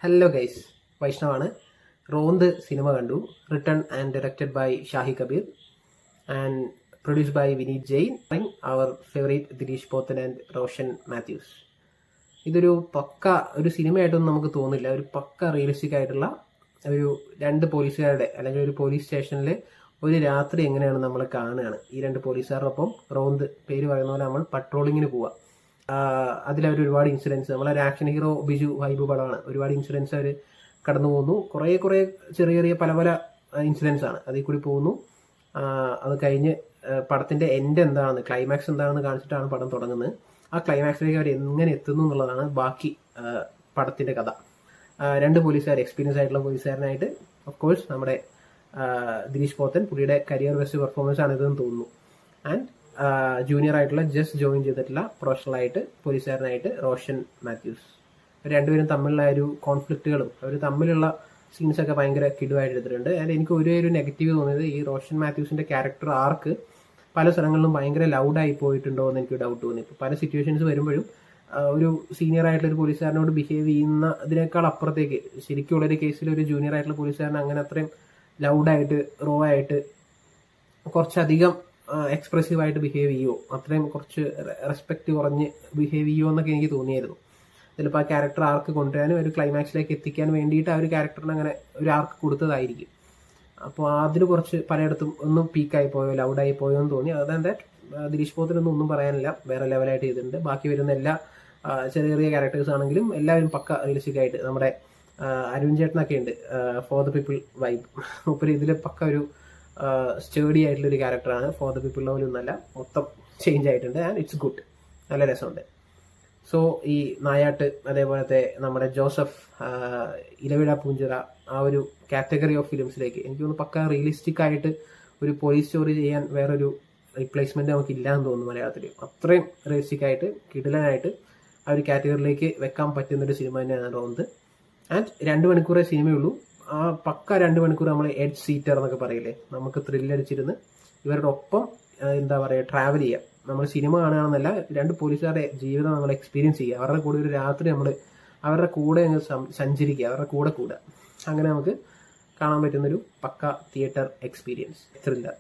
Hello guys, വൈഷ്ണവാണ്. റോന്ത് സിനിമ കണ്ടു. Written and directed by Shahi Kabeer and produced by Vineeth Jain, our favourite Dileesh Pothan and Roshan Mathews. ഇതൊരു പക്ക ഒരു സിനിമയായിട്ടൊന്നും നമുക്ക് തോന്നില്ല. ഒരു പക്ക റിയലിസ്റ്റിക് ആയിട്ടുള്ള ഒരു രണ്ട് പോലീസുകാരുടെ അല്ലെങ്കിൽ ഒരു പോലീസ് സ്റ്റേഷനിൽ ഒരു രാത്രി എങ്ങനെയാണ് നമ്മൾ കാണുകയാണ്. ഈ രണ്ട് പോലീസുകാരോടൊപ്പം റോന്ത്, പേര് പറയുന്ന പോലെ നമ്മൾ പട്രോളിങ്ങിന് പോവുക. അതിലവർ ഒരുപാട് ഇൻസിഡൻസ്, നമ്മളൊരു ആക്ഷൻ ഹീറോ ബിജു വൈബ് പടമാണ്. ഒരുപാട് ഇൻസിഡൻസ് അവർ കടന്നു പോകുന്നു. കുറേ ചെറിയ ചെറിയ പല ഇൻസിഡൻസ് ആണ് അതിൽ കൂടി പോകുന്നു. അത് കഴിഞ്ഞ് പടത്തിന്റെ എൻഡ് എന്താണെന്ന്, ക്ലൈമാക്സ് എന്താണെന്ന് കാണിച്ചിട്ടാണ് പടം തുടങ്ങുന്നത്. ആ ക്ലൈമാക്സിലേക്ക് അവർ എങ്ങനെ എത്തുന്നു എന്നുള്ളതാണ് ബാക്കി പടത്തിന്റെ കഥ. രണ്ട് പോലീസുകാർ, എക്സ്പീരിയൻസ് ആയിട്ടുള്ള പോലീസുകാരനായിട്ട് ഓഫ് കോഴ്സ് നമ്മുടെ ദിലീഷ് പോത്തൻ, പുള്ളിയുടെ കരിയർ ബെസ്റ്റ് പെർഫോമൻസ് ആണ് ഇതെന്ന് തോന്നുന്നു. ആൻഡ് ജൂനിയർ ആയിട്ടുള്ള ജസ്റ്റ് ജോയിൻ ചെയ്തിട്ടുള്ള പ്രൊഫഷണൽ ആയിട്ട് പോലീസുകാരനായിട്ട് റോഷൻ മാത്യൂസ്. രണ്ടുപേരും തമ്മിലുള്ള ഒരു കോൺഫ്ലിക്റ്റുകളും അവർ തമ്മിലുള്ള സീൻസൊക്കെ ഭയങ്കര കിടുവായിട്ട് എടുത്തിട്ടുണ്ട്. ആൻഡ് എനിക്ക് ഒരു നെഗറ്റീവ് തോന്നിയത്, ഈ റോഷൻ മാത്യൂസിന്റെ ക്യാരക്ടർ ആർക്ക് പല സ്ഥലങ്ങളിലും ഭയങ്കര ലൗഡായി പോയിട്ടുണ്ടോ എന്ന് എനിക്ക് ഡൗട്ട് തോന്നി. ഇപ്പോൾ പല സിറ്റുവേഷൻസ് വരുമ്പോഴും ഒരു സീനിയർ ആയിട്ടുള്ള ഒരു പോലീസുകാരനോട് ബിഹേവ് ചെയ്യുന്നതിനേക്കാൾ അപ്പുറത്തേക്ക് ശരിക്കുള്ളൊരു കേസിൽ ഒരു ജൂനിയർ ആയിട്ടുള്ള പോലീസുകാരൻ അങ്ങനെ അത്രയും ലൗഡായിട്ട് റോ ആയിട്ട് കുറച്ചധികം എക്സ്പ്രസീവ് ആയിട്ട് ബിഹേവ് ചെയ്യുമോ, അത്രയും കുറച്ച് റെസ്പെക്ട് കുറഞ്ഞ് ബിഹേവ് ചെയ്യുമോ എന്നൊക്കെ എനിക്ക് തോന്നിയായിരുന്നു. ചിലപ്പോൾ ആ ക്യാരക്ടർ ആർക്ക് കൊണ്ടുവരാനും ഒരു ക്ലൈമാക്സിലേക്ക് എത്തിക്കാൻ വേണ്ടിയിട്ട് ആ ഒരു ക്യാരക്ടറിന് അങ്ങനെ ഒരു ആർക്ക് കൊടുത്തതായിരിക്കും. അപ്പോൾ അതിന് കുറച്ച് പലയിടത്തും ഒന്നും പീക്കായി പോയോ ലൗഡായി പോയോ എന്ന് തോന്നി. അതെന്താ ദിലീഷ് പോത്തിനൊന്നും ഒന്നും പറയാനില്ല, വേറെ ലെവലായിട്ട് ചെയ്തിട്ടുണ്ട്. ബാക്കി വരുന്ന എല്ലാ ചെറിയ ക്യാരക്ടേഴ്സ് ആണെങ്കിലും എല്ലാവരും പക്ക റിയലിസ്റ്റിക് ആയിട്ട്, നമ്മുടെ അരുൺ ചേട്ടനൊക്കെ ഉണ്ട്, ഫോർ ദ പീപ്പിൾ വൈബ്. മുപ്പര് ഇതിൽ പക്ക ഒരു സ്റ്റേഡി ആയിട്ടുള്ള ഒരു ക്യാരക്ടറാണ്. ഫോർ ദ പീപ്പിൾ പോലും ഒന്നല്ല, മൊത്തം ചേഞ്ച് ആയിട്ടുണ്ട്. ആൻഡ് ഇറ്റ്സ് ഗുഡ്, നല്ല രസമുണ്ട്. സോ ഈ നായാട്ട്, അതേപോലത്തെ നമ്മുടെ ജോസഫ്, ഇലവിഴ പൂഞ്ചിറ, ആ ഒരു കാറ്റഗറി ഓഫ് ഫിലിംസിലേക്ക് എനിക്ക് തോന്നുന്നു പക്ക റിയലിസ്റ്റിക് ആയിട്ട് ഒരു പോലീസ് സ്റ്റോറി ചെയ്യാൻ വേറൊരു റീപ്ലേസ്മെന്റ് നമുക്ക് ഇല്ലാന്ന് തോന്നുന്നു മലയാളത്തിൽ. അത്രയും റിയലിസ്റ്റിക് ആയിട്ട് കിടിലനായിട്ട് ആ ഒരു കാറ്റഗറിയിലേക്ക് വെക്കാൻ പറ്റുന്നൊരു സിനിമ തന്നെയാണ് റോന്ത്. ആൻഡ് 2 മണിക്കൂറേ സിനിമയുള്ളൂ. ആ പക്ക 2 മണിക്കൂർ നമ്മൾ എഡ്ജ് സീറ്റർ എന്നൊക്കെ പറയില്ലേ, നമുക്ക് ത്രില്ലടിച്ചിരുന്ന് ഇവരുടെ ഒപ്പം എന്താ പറയുക ട്രാവൽ ചെയ്യാം. നമ്മൾ സിനിമ കാണുകയാണെന്നല്ല, 2 പോലീസുകാരുടെ ജീവിതം നമ്മൾ എക്സ്പീരിയൻസ് ചെയ്യുക. അവരുടെ കൂടെ ഒരു രാത്രി നമ്മൾ അവരുടെ കൂടെ അങ്ങ് സഞ്ചരിക്കുക, അവരുടെ കൂടെ അങ്ങനെ നമുക്ക് കാണാൻ പറ്റുന്നൊരു പക്ക തിയേറ്റർ എക്സ്പീരിയൻസ് ത്രില്ലർ.